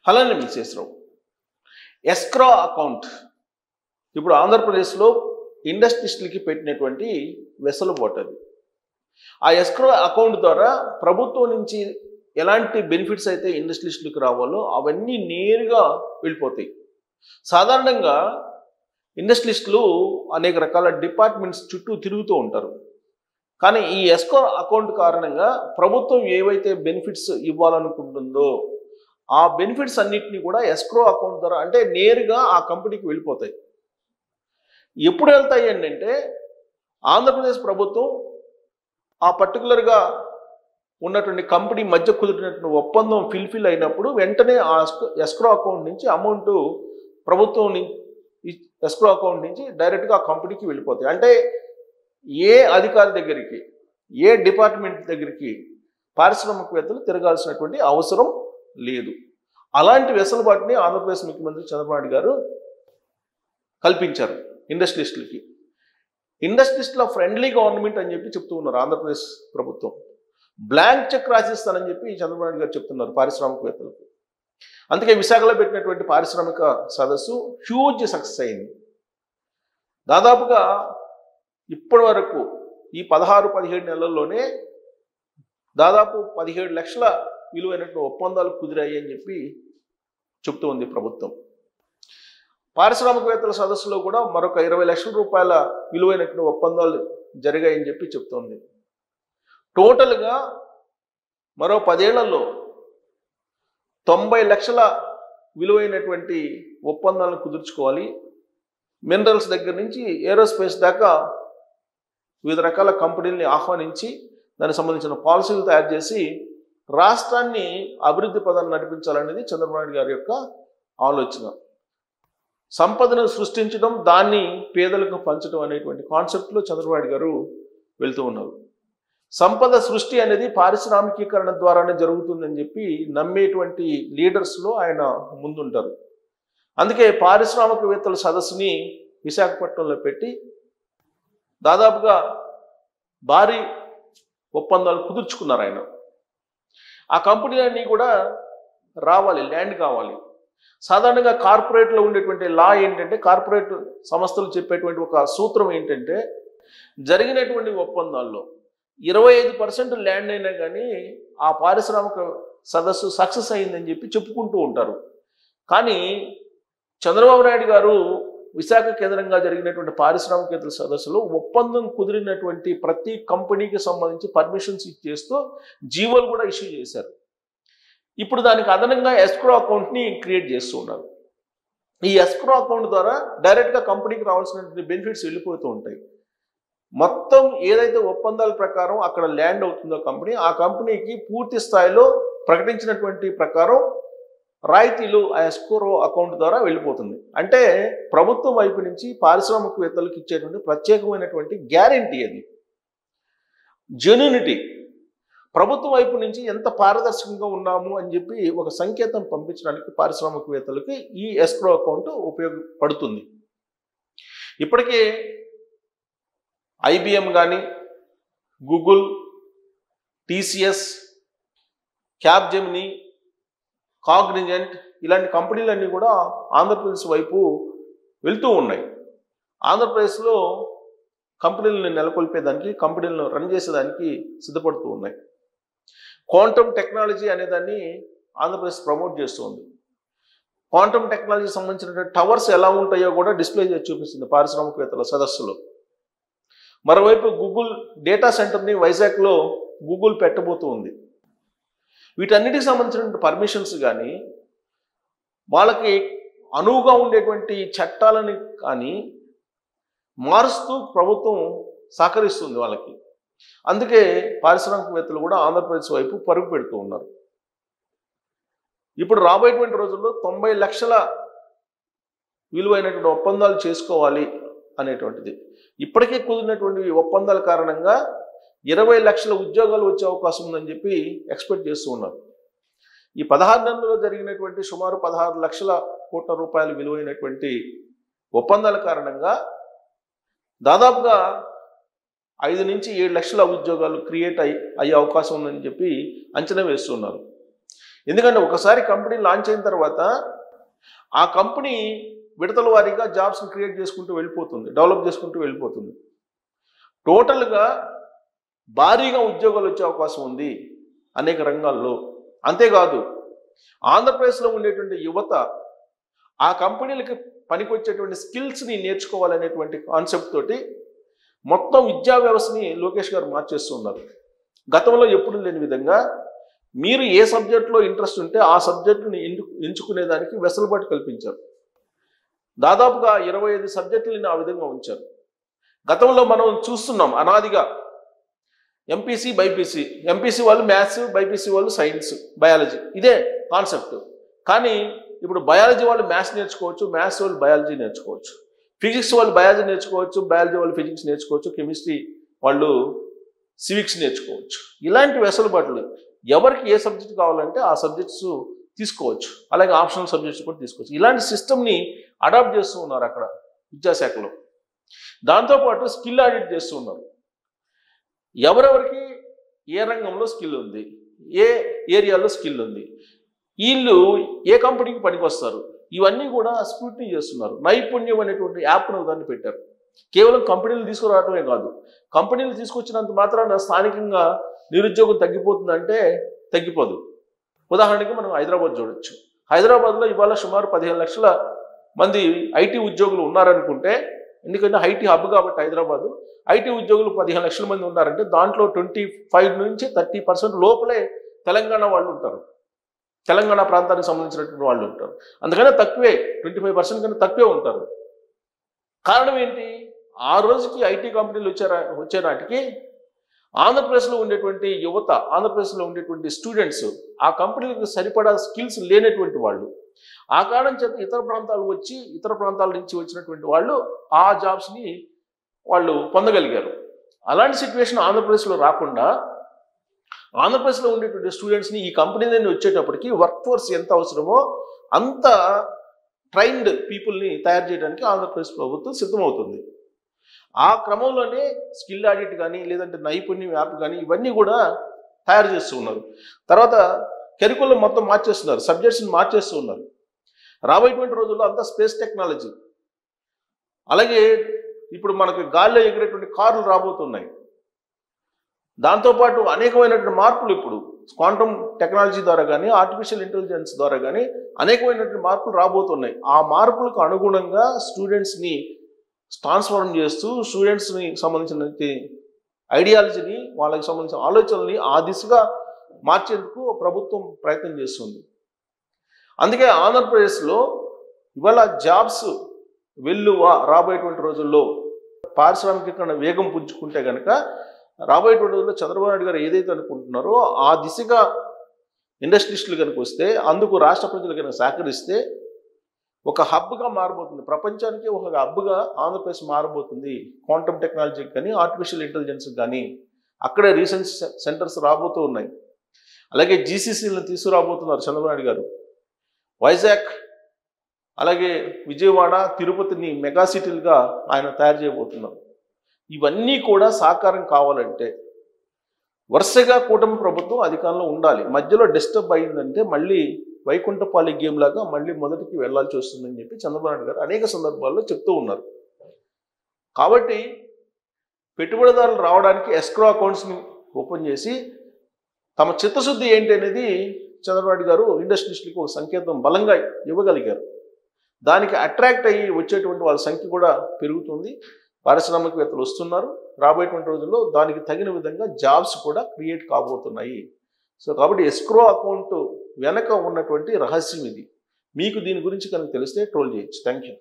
అలానే Visweswara Rao escrow account ఇప్పుడు ఆంధ్రప్రదేశ్లో ఇండస్ట్రీస్లకి పెట్టినటువంటి వెసులుబాటు అది. ఆ ఎస్క్రో అకౌంట్ ద్వారా ప్రభుత్వం నుంచి ఎలాంటి బెనిఫిట్స్ అయితే ఇండస్ట్రీస్లకు రావాలో అవన్నీ నేరుగా వెళ్ళిపోతాయి. సాధారణంగా ఇండస్ట్రీస్లు అనేక రకాల డిపార్ట్మెంట్స్ చుట్టూ తిరుగుతూ ఉంటారు. కానీ ఈ ఎస్క్రో అకౌంట్ కారణంగా ప్రభుత్వం ఏవైతే బెనిఫిట్స్ ఇవ్వాలనుకుంటుందో ఆ బెనిఫిట్స్ అన్నిటినీ కూడా ఎస్క్రో అకౌంట్ ద్వారా అంటే నేరుగా ఆ కంపెనీకి వెళ్ళిపోతాయి. ఎప్పుడు వెళ్తాయి అంటే ఆంధ్రప్రదేశ్ ప్రభుత్వం ఆ పర్టికులర్గా ఉన్నటువంటి కంపెనీ మధ్య కుదిరినటువంటి ఒప్పందం ఫిల్ఫిల్ అయినప్పుడు వెంటనే ఆ ఎస్క్రో అకౌంట్ నుంచి అమౌంట్ ప్రభుత్వం ఎస్క్రో అకౌంట్ నుంచి డైరెక్ట్గా ఆ కంపెనీకి వెళ్ళిపోతాయి. అంటే ఏ అధికారి దగ్గరికి ఏ డిపార్ట్మెంట్ దగ్గరికి పారిశ్రామికవేత్తలు తిరగాల్సినటువంటి అవసరం లేదు. అలాంటి వెసులుబాటుని ఆంధ్రప్రదేశ్ ముఖ్యమంత్రి చంద్రబాబు నాయుడు గారు కల్పించారు ఇండస్ట్రీస్లకి. ఇండస్ట్రీస్ల ఫ్రెండ్లీ గవర్నమెంట్ అని చెప్పి చెప్తూ ఉన్నారు ఆంధ్రప్రదేశ్ ప్రభుత్వం. బ్లాంక్ చెక్ రాసిస్తానని చెప్పి చంద్రబాబు నాయుడు గారు చెప్తున్నారు పారిశ్రామికవేత్తలకు. అందుకే విశాఖలో పెట్టినటువంటి పారిశ్రామిక సదస్సు హ్యూజ్ సక్సెస్ అయింది. దాదాపుగా ఇప్పటి వరకు ఈ 16-17 నెలల్లోనే దాదాపు 17 లక్షల విలువైనటువంటి ఒప్పందాలు కుదిరాయి అని చెప్పి చెప్తూ ఉంది ప్రభుత్వం. పారిశ్రామికవేత్తల సదస్సులో కూడా మరొక 20 లక్షల రూపాయల విలువైనటువంటి ఒప్పందాలు జరిగాయని చెప్పి చెప్తోంది. టోటల్గా మరో 10 ఏళ్లలో 90 లక్షల విలువైనటువంటి ఒప్పందాలను కుదుర్చుకోవాలి. మినరల్స్ దగ్గర నుంచి ఏరోస్పేస్ దాకా వివిధ రకాల కంపెనీలని ఆహ్వానించి దానికి సంబంధించిన పాలసీలు తయారు చేసి రాష్ట్రాన్ని అభివృద్ధి పదాన్ని నడిపించాలనేది చంద్రబాబు నాయుడు గారి యొక్క ఆలోచన. సంపదను సృష్టించడం, దాన్ని పేదలకు పంచడం అనేటువంటి కాన్సెప్ట్లో చంద్రబాబు నాయుడు గారు వెళ్తూ ఉన్నారు. సంపద సృష్టి అనేది పారిశ్రామికీకరణ ద్వారానే జరుగుతుందని చెప్పి నమ్మేటువంటి లీడర్స్లో ఆయన ముందుంటారు. అందుకే పారిశ్రామికవేత్తల సదస్సుని విశాఖపట్నంలో పెట్టి దాదాపుగా భారీ ఒప్పందాలు కుదుర్చుకున్నారు ఆయన. ఆ కంపెనీలన్నీ కూడా రావాలి, ల్యాండ్ కావాలి. సాధారణంగా కార్పొరేట్లో ఉండేటువంటి లా ఏంటంటే, కార్పొరేట్ సంస్థలు చెప్పేటువంటి ఒక సూత్రం ఏంటంటే, జరిగినటువంటి ఒప్పందాల్లో 25% ల్యాండ్ అయినా కానీ ఆ పారిశ్రామిక సదస్సు సక్సెస్ అయిందని చెప్పి చెప్పుకుంటూ ఉంటారు. కానీ చంద్రబాబు నాయుడు గారు విశాఖ కేంద్రంగా జరిగినటువంటి పారిశ్రామికేతర సదస్సులో ఒప్పందం కుదిరినటువంటి ప్రతి కంపెనీకి సంబంధించి పర్మిషన్స్ ఇచ్చేస్తూ జీవోలు కూడా ఇష్యూ చేశారు. ఇప్పుడు దానికి అదనంగా ఎస్క్రో అకౌంట్ని క్రియేట్ చేస్తూ ఉన్నారు. ఈ ఎస్క్రో అకౌంట్ ద్వారా డైరెక్ట్గా కంపెనీకి రావాల్సినటువంటి బెనిఫిట్స్ వెళ్ళిపోతూ ఉంటాయి. మొత్తం ఏదైతే ఒప్పందాల ప్రకారం అక్కడ ల్యాండ్ అవుతుందో కంపెనీ, ఆ కంపెనీకి పూర్తి స్థాయిలో ప్రకటించినటువంటి ప్రకారం రాయితీలు ఆ ఎస్క్రో అకౌంట్ ద్వారా వెళ్ళిపోతుంది. అంటే ప్రభుత్వం వైపు నుంచి పారిశ్రామికవేత్తలకు ఇచ్చేటువంటి ప్రత్యేకమైనటువంటి గ్యారెంటీ, అది జెన్యూనిటీ. ప్రభుత్వం వైపు నుంచి ఎంత పారదర్శకంగా ఉన్నాము అని చెప్పి ఒక సంకేతం పంపించడానికి పారిశ్రామికవేత్తలకి ఈ ఎస్క్రో అకౌంట్ ఉపయోగపడుతుంది. ఇప్పటికే IBM కానీ, గూగుల్, TCS, క్యాప్జెమిని, కాగ్నిజెంట్ ఇలాంటి కంపెనీలన్నీ కూడా ఆంధ్రప్రదేశ్ వైపు వెళ్తూ ఉన్నాయి. ఆంధ్రప్రదేశ్లో కంపెనీలను నెలకొల్పేదానికి, కంపెనీలను రన్ చేసేదానికి సిద్ధపడుతూ ఉన్నాయి. క్వాంటమ్ టెక్నాలజీ అనేదాన్ని ఆంధ్రప్రదేశ్ ప్రమోట్ చేస్తుంది. క్వాంటమ్ టెక్నాలజీకి సంబంధించిన టవర్స్ ఎలా ఉంటాయో కూడా డిస్ప్లే చేసి చూపిస్తుంది పారిశ్రామికవేత్తల సదస్సులో. మరోవైపు గూగుల్ డేటా సెంటర్ని వైజాగ్లో గూగుల్ పెట్టబోతూ ఉంది. వీటన్నిటికి సంబంధించిన పర్మిషన్స్ కానీ, వాళ్ళకి అనువుగా ఉండేటువంటి చట్టాలని కానీ మారుస్తూ ప్రభుత్వం సహకరిస్తుంది వాళ్ళకి. అందుకే పారిశ్రామికవేత్తలు కూడా ఆంధ్రప్రదేశ్ వైపు పరుగు పెడుతూ ఉన్నారు. ఇప్పుడు రాబోయేటువంటి రోజుల్లో 90 లక్షల విలువైనటువంటి ఒప్పందాలు చేసుకోవాలి అనేటువంటిది. ఇప్పటికే కుదిరినటువంటి ఒప్పందాల కారణంగా 20 లక్షల ఉద్యోగాలు వచ్చే అవకాశం ఉందని చెప్పి ఎక్స్పెక్ట్ చేస్తూ ఉన్నారు. ఈ 16 నెలల్లో జరిగినటువంటి సుమారు 16 లక్షల కోట్ల రూపాయలు విలువైనటువంటి ఒప్పందాల కారణంగా దాదాపుగా 5 నుంచి 7 లక్షల ఉద్యోగాలు క్రియేట్ అయ్యే అవకాశం ఉందని చెప్పి అంచనా వేస్తున్నారు. ఎందుకంటే ఒకసారి కంపెనీ లాంచ్ అయిన తర్వాత ఆ కంపెనీ విడతల వారీగా జాబ్స్ని క్రియేట్ చేసుకుంటూ వెళ్ళిపోతుంది, డెవలప్ చేసుకుంటూ వెళ్ళిపోతుంది. టోటల్గా భారీగా ఉద్యోగాలు వచ్చే అవకాశం ఉంది అనేక రంగాల్లో. అంతేకాదు ఆంధ్రప్రదేశ్లో ఉండేటువంటి యువత ఆ కంపెనీలకి పనికొచ్చేటువంటి స్కిల్స్ని నేర్చుకోవాలనేటువంటి కాన్సెప్ట్ తోటి మొత్తం విద్యా వ్యవస్థని లోకేష్ గారు మార్చేస్తున్నారు. గతంలో ఎప్పుడు లేని విధంగా మీరు ఏ సబ్జెక్టులో ఇంట్రెస్ట్ ఉంటే ఆ సబ్జెక్టుని ఎంచుకునేదానికి వెసులుబాటు కల్పించారు. దాదాపుగా 25 సబ్జెక్టులని ఆ విధంగా ఉంచారు. గతంలో మనం చూస్తున్నాం అనాదిగా ఎంపీసీ బైపీసీ, ఎంపీసీ వాళ్ళు మ్యాథ్స్, బైపీసీ వాళ్ళు సైన్స్ బయాలజీ, ఇదే కాన్సెప్ట్. కానీ ఇప్పుడు బయాలజీ వాళ్ళు మ్యాథ్స్ నేర్చుకోవచ్చు, మ్యాథ్స్ వాళ్ళు బయాలజీ నేర్చుకోవచ్చు, ఫిజిక్స్ వాళ్ళు బయాలజీ నేర్చుకోవచ్చు, బయాలజీ వాళ్ళు ఫిజిక్స్ నేర్చుకోవచ్చు, కెమిస్ట్రీ వాళ్ళు సివిక్స్ నేర్చుకోవచ్చు. ఇలాంటి వెసులుబాట్లు ఎవరికి ఏ సబ్జెక్ట్ కావాలంటే ఆ సబ్జెక్ట్స్ తీసుకోవచ్చు. అలాగే ఆప్షనల్ సబ్జెక్ట్స్ కూడా తీసుకోవచ్చు. ఇలాంటి సిస్టమ్ని అడాప్ట్ చేస్తూ ఉన్నారు అక్కడ విద్యాశాఖలో. దాంతోపాటు స్కిల్ ఆడిట్ చేస్తూ ఉన్నారు. ఎవరెవరికి ఏ రంగంలో స్కిల్ ఉంది, ఏ ఏరియాలో స్కిల్ ఉంది, వీళ్ళు ఏ కంపెనీకి పనికొస్తారు, ఇవన్నీ కూడా స్క్రూటినీ చేస్తున్నారు. నైపుణ్యం అనేటువంటి యాప్ను దాన్ని పెట్టారు. కేవలం కంపెనీలు తీసుకురావడమే కాదు, కంపెనీలు తీసుకొచ్చినంత మాత్రాన స్థానికంగా నిరుద్యోగం తగ్గిపోతుందంటే తగ్గిపోదు. ఉదాహరణకి మనం హైదరాబాద్ చూడొచ్చు. హైదరాబాద్లో ఇవాళ సుమారు 15 లక్షల మంది ఐటీ ఉద్యోగులు ఉన్నారనుకుంటే, ఎందుకంటే ఐటీ హబ్ కాబట్టి హైదరాబాదు, ఐటీ ఉద్యోగులు 15 లక్షల మంది ఉన్నారంటే దాంట్లో 25 నుంచి 30% లోపలే తెలంగాణ వాళ్ళు ఉంటారు, తెలంగాణ ప్రాంతానికి సంబంధించినటువంటి వాళ్ళు ఉంటారు. అందుకనే తక్కువే, 25% కన్నా తక్కువే ఉంటారు. కారణం ఏంటి? ఆ రోజుకి ఐటీ కంపెనీలు వచ్చే నాటికి ఆంధ్రప్రదేశ్లో ఉండేటువంటి యువత, ఆంధ్రప్రదేశ్లో ఉండేటువంటి స్టూడెంట్స్ ఆ కంపెనీలకు సరిపడా స్కిల్స్ లేనటువంటి వాళ్ళు. ఆ కారణం చేత ఇతర ప్రాంతాలు వచ్చి, ఇతర ప్రాంతాల నుంచి వచ్చినటువంటి వాళ్ళు ఆ జాబ్స్ని వాళ్ళు పొందగలిగారు. అలాంటి సిచ్యువేషన్ ఆంధ్రప్రదేశ్లో రాకుండా ఆంధ్రప్రదేశ్లో ఉండేటువంటి స్టూడెంట్స్ని ఈ కంపెనీలన్నీ వచ్చేటప్పటికి వర్క్ ఫోర్స్ ఎంత అవసరమో అంత ట్రైన్డ్ పీపుల్ని తయారు చేయడానికి ఆంధ్రప్రదేశ్ ప్రభుత్వం సిద్ధమవుతుంది. ఆ క్రమంలోనే స్కిల్ ఆడిట్ కానీ, లేదంటే నైపుణ్యం యాప్ కానీ ఇవన్నీ కూడా తయారు చేస్తూ ఉన్నారు. తర్వాత కరికులం మొత్తం మార్చేస్తున్నారు, సబ్జెక్ట్స్ని మార్చేస్తూ ఉన్నారు. రాబోయేటువంటి రోజుల్లో అంతా స్పేస్ టెక్నాలజీ, అలాగే ఇప్పుడు మనకి గాల్లో ఎగిరేటువంటి కార్లు రాబోతున్నాయి. దాంతోపాటు అనేకమైనటువంటి మార్పులు ఇప్పుడు క్వాంటమ్ టెక్నాలజీ ద్వారా కానీ, ఆర్టిఫిషియల్ ఇంటెలిజెన్స్ ద్వారా కానీ అనేకమైనటువంటి మార్పులు రాబోతున్నాయి. ఆ మార్పులకు అనుగుణంగా స్టూడెంట్స్ని ట్రాన్స్ఫార్మ్ చేస్తూ స్టూడెంట్స్ని సంబంధించిన ఐడియాలజీని, వాళ్ళకి సంబంధించిన ఆలోచనల్ని ఆ దిశగా మార్చేందుకు ప్రభుత్వం ప్రయత్నం చేస్తుంది. అందుకే ఆంధ్రప్రదేశ్లో ఇవాళ జాబ్స్ వెల్లువ రాబోయేటువంటి రోజుల్లో పారిశ్రామికీకరణ వేగం పుంజుకుంటే కనుక రాబోయేటువంటి రోజుల్లో చంద్రబాబు నాయుడు గారు ఏదైతే అనుకుంటున్నారో ఆ దిశగా ఇండస్ట్రియలిస్టులు కనుక వస్తే, అందుకు రాష్ట్ర ప్రజలు కనుక సహకరిస్తే ఒక హబ్గా మారబోతుంది. ప్రపంచానికి ఒక హబ్గా ఆంధ్రప్రదేశ్ మారబోతుంది. క్వాంటమ్ టెక్నాలజీకి కానీ, ఆర్టిఫిషియల్ ఇంటెలిజెన్స్కి కానీ అక్కడే రీసెర్చ్ సెంటర్స్ రాబోతూ ఉన్నాయి. అలాగే జీసీసీలను తీసుకురాబోతున్నారు చంద్రబాబు నాయుడు గారు. వైజాగ్, అలాగే విజయవాడ, తిరుపతిని మెగా సిటీలుగా ఆయన తయారు చేయబోతున్నారు. ఇవన్నీ కూడా సాకారం కావాలంటే వరుసగా కూటమి ప్రభుత్వం అధికారంలో ఉండాలి. మధ్యలో డిస్టర్బ్ అయిందంటే మళ్ళీ వైకుంఠపాలి గేమ్ లాగా మళ్ళీ మొదటికి వెళ్లాల్సి వస్తుందని చెప్పి చంద్రబాబు నాయుడు గారు అనేక సందర్భాల్లో చెప్తూ ఉన్నారు. కాబట్టి పెట్టుబడిదారులు రావడానికి ఎస్క్రో అకౌంట్స్ని ఓపెన్ చేసి తమ చిత్తశుద్ధి ఏంటి అనేది చంద్రబాబు నాయుడు గారు ఇండస్ట్రియలిస్టులకు ఒక సంకేతం బలంగా ఇవ్వగలిగారు. దానికి అట్రాక్ట్ అయ్యి వచ్చేటువంటి వాళ్ళ సంఖ్య కూడా పెరుగుతుంది. పారిశ్రామికవేత్తలు వస్తున్నారు. రాబోయేటువంటి రోజుల్లో దానికి తగిన విధంగా జాబ్స్ కూడా క్రియేట్ కాబోతున్నాయి. సో కాబట్టి ఎస్క్రో అకౌంట్ వెనక ఉన్నటువంటి రహస్యం ఇది. మీకు దీని గురించి కనుక తెలిస్తే ట్రోల్ చేయొచ్చు. Thank you.